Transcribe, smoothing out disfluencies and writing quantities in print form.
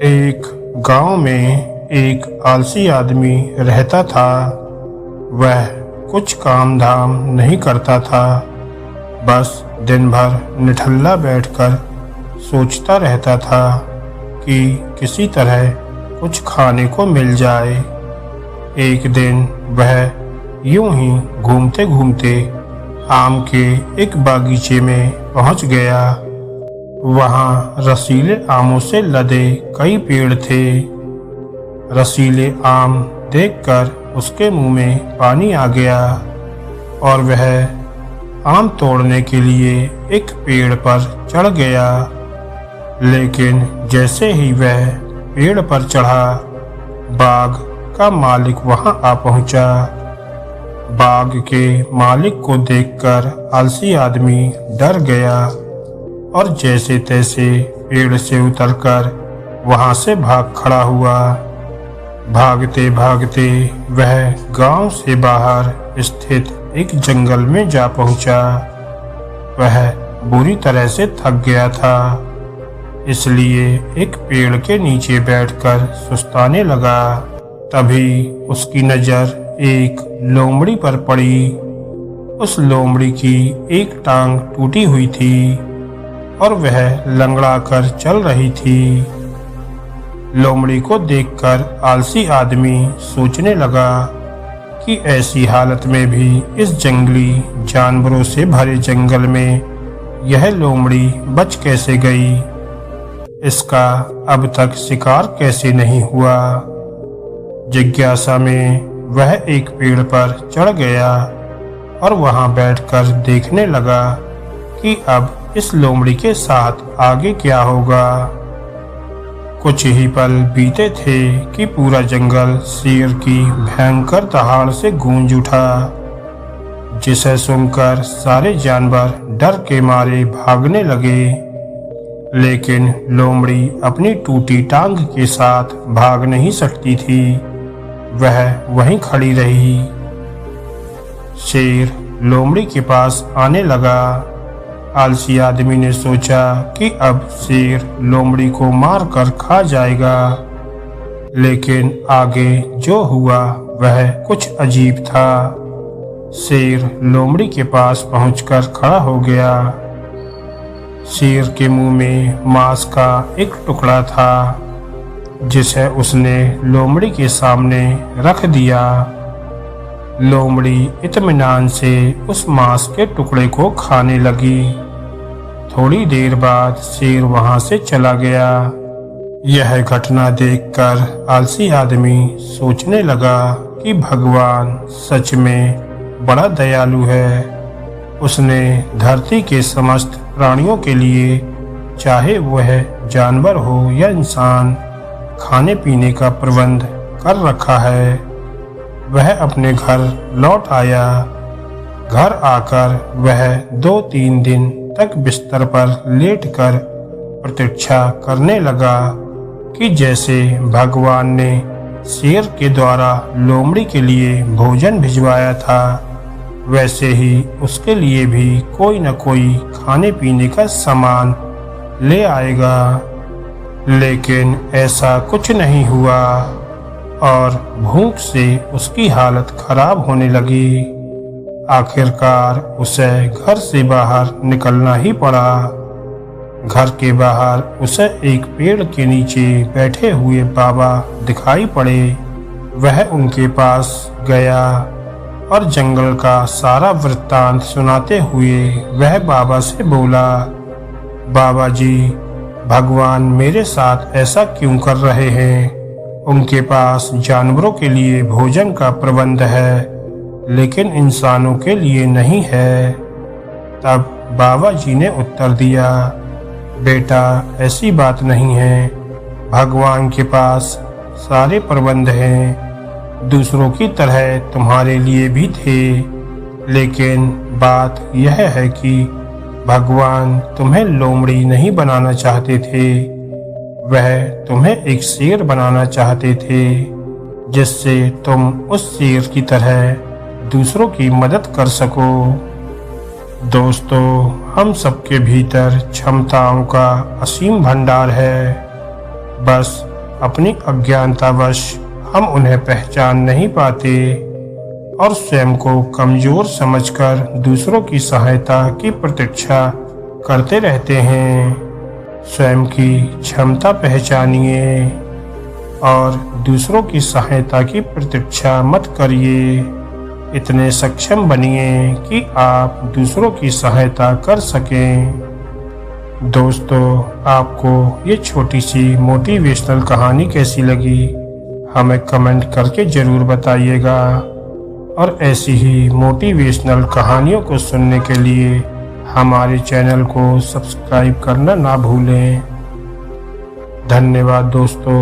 एक गांव में एक आलसी आदमी रहता था। वह कुछ काम धाम नहीं करता था, बस दिन भर निठल्ला बैठकर सोचता रहता था कि किसी तरह कुछ खाने को मिल जाए। एक दिन वह यूं ही घूमते घूमते आम के एक बागीचे में पहुंच गया। वहां रसीले आमों से लदे कई पेड़ थे। रसीले आम देखकर उसके मुंह में पानी आ गया और वह आम तोड़ने के लिए एक पेड़ पर चढ़ गया। लेकिन जैसे ही वह पेड़ पर चढ़ा, बाग का मालिक वहां आ पहुंचा। बाग के मालिक को देखकर आलसी आदमी डर गया और जैसे तैसे पेड़ से उतरकर वहां से भाग खड़ा हुआ। भागते भागते वह गांव से बाहर स्थित एक जंगल में जा पहुंचा। वह बुरी तरह से थक गया था, इसलिए एक पेड़ के नीचे बैठकर सुस्ताने लगा। तभी उसकी नजर एक लोमड़ी पर पड़ी। उस लोमड़ी की एक टांग टूटी हुई थी और वह लंगड़ा कर चल रही थी। लोमड़ी को देखकर आलसी आदमी सोचने लगा कि ऐसी हालत में भी इस जंगली जानवरों से भरे जंगल में यह लोमड़ी बच कैसे गई। इसका अब तक शिकार कैसे नहीं हुआ। जिज्ञासा में वह एक पेड़ पर चढ़ गया और वहां बैठकर देखने लगा कि अब इस लोमड़ी के साथ आगे क्या होगा। कुछ ही पल बीते थे कि पूरा जंगल शेर की भयंकर दहाड़ से गूंज उठा, जिसे सुनकर सारे जानवर डर के मारे भागने लगे। लेकिन लोमड़ी अपनी टूटी टांग के साथ भाग नहीं सकती थी। वह वहीं खड़ी रही। शेर लोमड़ी के पास आने लगा। आलसी आदमी ने सोचा कि अब शेर लोमड़ी को मार कर खा जाएगा, लेकिन आगे जो हुआ वह कुछ अजीब था। शेर लोमड़ी के पास पहुंचकर खड़ा हो गया। शेर के मुंह में मांस का एक टुकड़ा था, जिसे उसने लोमड़ी के सामने रख दिया। लोमड़ी इत्मीनान से उस मांस के टुकड़े को खाने लगी। थोड़ी देर बाद शेर वहां से चला गया। यह घटना देखकर आलसी आदमी सोचने लगा कि भगवान सच में बड़ा दयालु है। उसने धरती के समस्त प्राणियों के लिए, चाहे वह जानवर हो या इंसान, खाने पीने का प्रबंध कर रखा है। वह अपने घर लौट आया। घर आकर वह 2-3 दिन तक बिस्तर पर लेटकर प्रतीक्षा करने लगा कि जैसे भगवान ने शेर के द्वारा लोमड़ी के लिए भोजन भिजवाया था, वैसे ही उसके लिए भी कोई न कोई खाने पीने का सामान ले आएगा। लेकिन ऐसा कुछ नहीं हुआ और भूख से उसकी हालत खराब होने लगी। आखिरकार उसे घर से बाहर निकलना ही पड़ा। घर के बाहर उसे एक पेड़ के नीचे बैठे हुए बाबा दिखाई पड़े। वह उनके पास गया और जंगल का सारा वृत्तांत सुनाते हुए वह बाबा से बोला, बाबा जी, भगवान मेरे साथ ऐसा क्यों कर रहे हैं? उनके पास जानवरों के लिए भोजन का प्रबंध है, लेकिन इंसानों के लिए नहीं है। तब बाबा जी ने उत्तर दिया, बेटा, ऐसी बात नहीं है। भगवान के पास सारे प्रबंध हैं, दूसरों की तरह तुम्हारे लिए भी थे। लेकिन बात यह है कि भगवान तुम्हें लोमड़ी नहीं बनाना चाहते थे। वह तुम्हें एक शेर बनाना चाहते थे, जिससे तुम उस शेर की तरह दूसरों की मदद कर सको। दोस्तों, हम सबके भीतर क्षमताओं का असीम भंडार है। बस अपनी अज्ञानतावश हम उन्हें पहचान नहीं पाते और स्वयं को कमजोर समझकर दूसरों की सहायता की प्रतीक्षा करते रहते हैं। स्वयं की क्षमता पहचानिए और दूसरों की सहायता की प्रतीक्षा मत करिए। इतने सक्षम बनिए कि आप दूसरों की सहायता कर सकें। दोस्तों, आपको ये छोटी सी मोटिवेशनल कहानी कैसी लगी हमें कमेंट करके ज़रूर बताइएगा और ऐसी ही मोटिवेशनल कहानियों को सुनने के लिए हमारे चैनल को सब्सक्राइब करना ना भूलें। धन्यवाद दोस्तों।